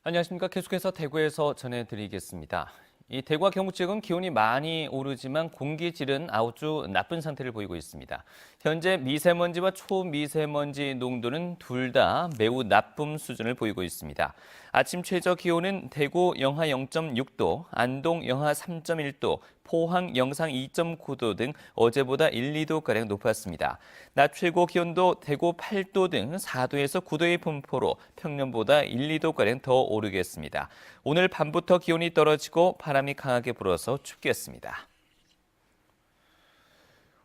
안녕하십니까. 계속해서 대구에서 전해드리겠습니다. 이 대구와 경북 지역은 기온이 많이 오르지만 공기질은 아주 나쁜 상태를 보이고 있습니다. 현재 미세먼지와 초미세먼지 농도는 둘 다 매우 나쁨 수준을 보이고 있습니다. 아침 최저 기온은 대구 영하 0.6도, 안동 영하 3.1도, 포항 영상 2.9도 등 어제보다 1, 2도가량 높았습니다. 낮 최고 기온도 대구 8도 등 4도에서 9도의 분포로 평년보다 1, 2도가량 더 오르겠습니다. 오늘 밤부터 기온이 떨어지고 바람이 강하게 불어서 춥겠습니다.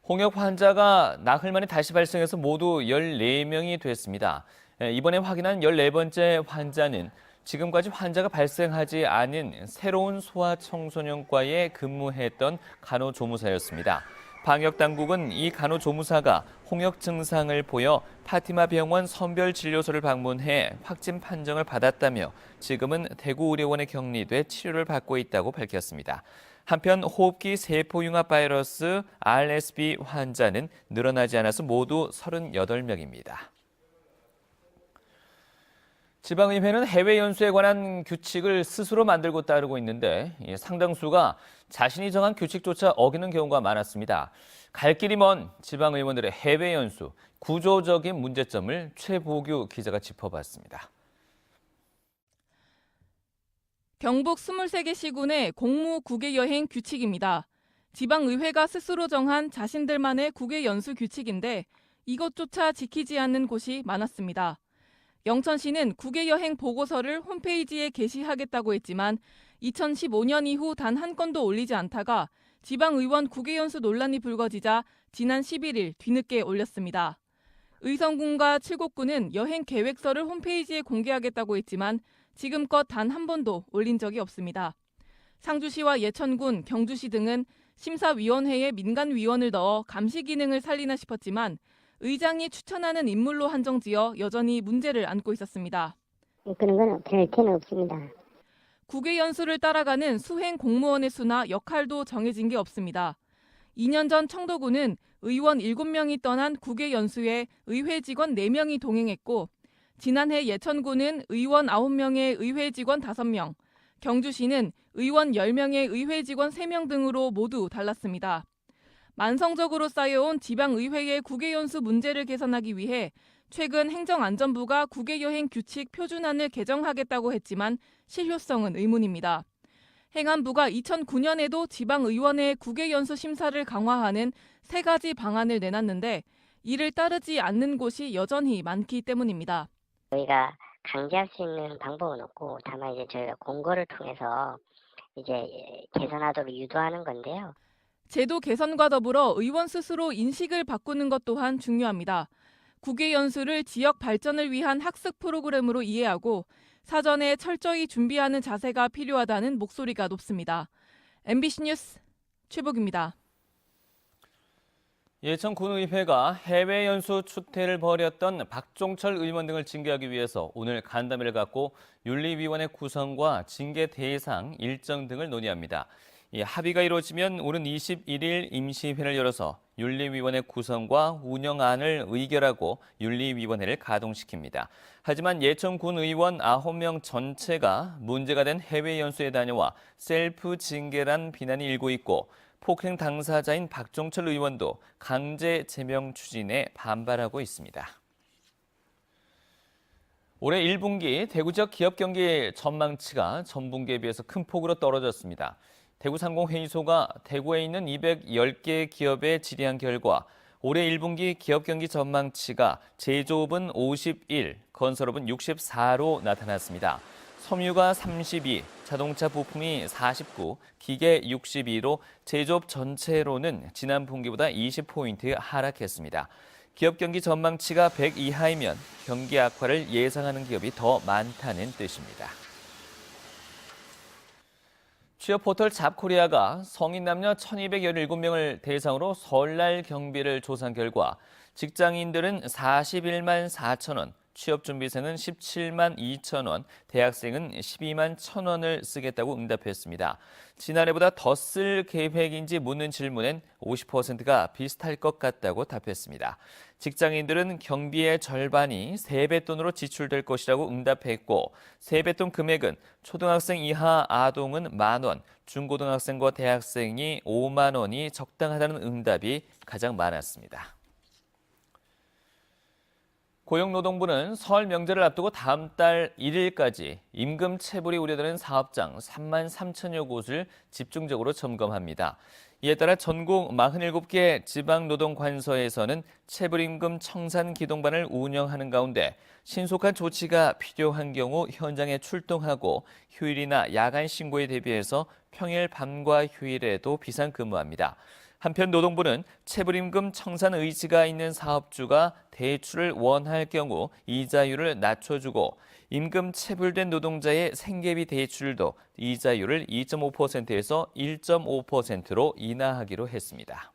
홍역 환자가 나흘 만에 다시 발생해서 모두 14명이 됐습니다. 이번에 확인한 14번째 환자는 지금까지 환자가 발생하지 않은 새로운 소아청소년과에 근무했던 간호조무사였습니다. 방역당국은 이 간호조무사가 홍역 증상을 보여 파티마 병원 선별진료소를 방문해 확진 판정을 받았다며 지금은 대구의료원에 격리돼 치료를 받고 있다고 밝혔습니다. 한편 호흡기 세포융합 바이러스 RSV 환자는 늘어나지 않아서 모두 38명입니다. 지방의회는 해외 연수에 관한 규칙을 스스로 만들고 따르고 있는데 상당수가 자신이 정한 규칙조차 어기는 경우가 많았습니다. 갈 길이 먼 지방의원들의 해외 연수, 구조적인 문제점을 최보규 기자가 짚어봤습니다. 경북 23개 시군의 공무 국외 여행 규칙입니다. 지방의회가 스스로 정한 자신들만의 국외 연수 규칙인데 이것조차 지키지 않는 곳이 많았습니다. 영천시는 국외 여행 보고서를 홈페이지에 게시하겠다고 했지만 2015년 이후 단 한 건도 올리지 않다가 지방의원 국외 연수 논란이 불거지자 지난 11일 뒤늦게 올렸습니다. 의성군과 칠곡군은 여행 계획서를 홈페이지에 공개하겠다고 했지만 지금껏 단 한 번도 올린 적이 없습니다. 상주시와 예천군, 경주시 등은 심사위원회에 민간위원을 넣어 감시 기능을 살리나 싶었지만 의장이 추천하는 인물로 한정지어 여전히 문제를 안고 있었습니다. 그런 건 될 텐은 없습니다. 국외 연수를 따라가는 수행 공무원의 수나 역할도 정해진 게 없습니다. 2년 전 청도군은 의원 7명이 떠난 국외 연수에 의회 직원 4명이 동행했고 지난해 예천군은 의원 9명의 의회 직원 5명, 경주시는 의원 10명의 의회 직원 3명 등으로 모두 달랐습니다. 만성적으로 쌓여온 지방의회의 국외연수 문제를 개선하기 위해 최근 행정안전부가 국외여행 규칙 표준안을 개정하겠다고 했지만 실효성은 의문입니다. 행안부가 2009년에도 지방의원의 국외연수 심사를 강화하는 3가지 방안을 내놨는데 이를 따르지 않는 곳이 여전히 많기 때문입니다. 저희가 강제할 수 있는 방법은 없고 다만 이제 저희가 공고를 통해서 이제 개선하도록 유도하는 건데요. 제도 개선과 더불어 의원 스스로 인식을 바꾸는 것 또한 중요합니다. 국외 연수를 지역 발전을 위한 학습 프로그램으로 이해하고 사전에 철저히 준비하는 자세가 필요하다는 목소리가 높습니다. MBC 뉴스 최복입니다. 예천군의회가 해외 연수 추태를 벌였던 박종철 의원 등을 징계하기 위해서 오늘 간담회를 갖고 윤리위원회 구성과 징계 대상 일정 등을 논의합니다. 합의가 이루어지면 오는 21일 임시회를 열어서 윤리위원회 구성과 운영안을 의결하고 윤리위원회를 가동시킵니다. 하지만 예천군 의원 9명 전체가 문제가 된 해외 연수에 다녀와 셀프 징계란 비난이 일고 있고 폭행 당사자인 박종철 의원도 강제 제명 추진에 반발하고 있습니다. 올해 1분기 대구 지역 기업 경기 전망치가 전분기에 비해서 큰 폭으로 떨어졌습니다. 대구상공회의소가 대구에 있는 210개 기업에 질의한 결과 올해 1분기 기업 경기 전망치가 제조업은 51, 건설업은 64로 나타났습니다. 섬유가 32, 자동차 부품이 49, 기계 62로 제조업 전체로는 지난 분기보다 20포인트 하락했습니다. 기업 경기 전망치가 100 이하이면 경기 악화를 예상하는 기업이 더 많다는 뜻입니다. 취업 포털 잡코리아가 성인 남녀 1,217명을 대상으로 설날 경비를 조사한 결과 직장인들은 41만 4천 원, 취업준비생은 17만 2천 원, 대학생은 12만 1천 원을 쓰겠다고 응답했습니다. 지난해보다 더 쓸 계획인지 묻는 질문엔 50%가 비슷할 것 같다고 답했습니다. 직장인들은 경비의 절반이 세뱃돈으로 지출될 것이라고 응답했고 세뱃돈 금액은 초등학생 이하 아동은 10,000원, 중고등학생과 대학생이 5만 원이 적당하다는 응답이 가장 많았습니다. 고용노동부는 설 명절을 앞두고 다음 달 1일까지 임금 체불이 우려되는 사업장 3만 3천여 곳을 집중적으로 점검합니다. 이에 따라 전국 47개 지방노동관서에서는 체불임금 청산 기동반을 운영하는 가운데 신속한 조치가 필요한 경우 현장에 출동하고 휴일이나 야간 신고에 대비해서 평일 밤과 휴일에도 비상근무합니다. 한편 노동부는 체불임금 청산 의지가 있는 사업주가 대출을 원할 경우 이자율을 낮춰주고 임금 체불된 노동자의 생계비 대출도 이자율을 2.5%에서 1.5%로 인하하기로 했습니다.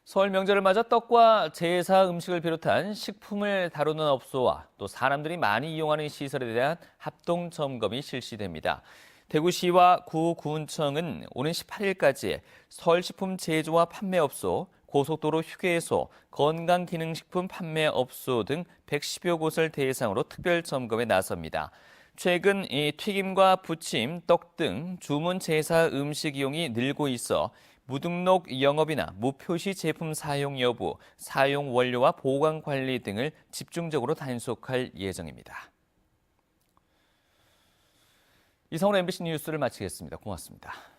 설 명절을 맞아 떡과 제사 음식을 비롯한 식품을 다루는 업소와 또 사람들이 많이 이용하는 시설에 대한 합동 점검이 실시됩니다. 대구시와 구군청은 오는 18일까지 설식품 제조와 판매업소, 고속도로 휴게소, 건강기능식품 판매업소 등 110여 곳을 대상으로 특별 점검에 나섭니다. 최근 이 튀김과 부침, 떡 등 주문 제사 음식 이용이 늘고 있어 무등록 영업이나 무표시 제품 사용 여부, 사용 원료와 보관 관리 등을 집중적으로 단속할 예정입니다. 이상으로 MBC 뉴스를 마치겠습니다. 고맙습니다.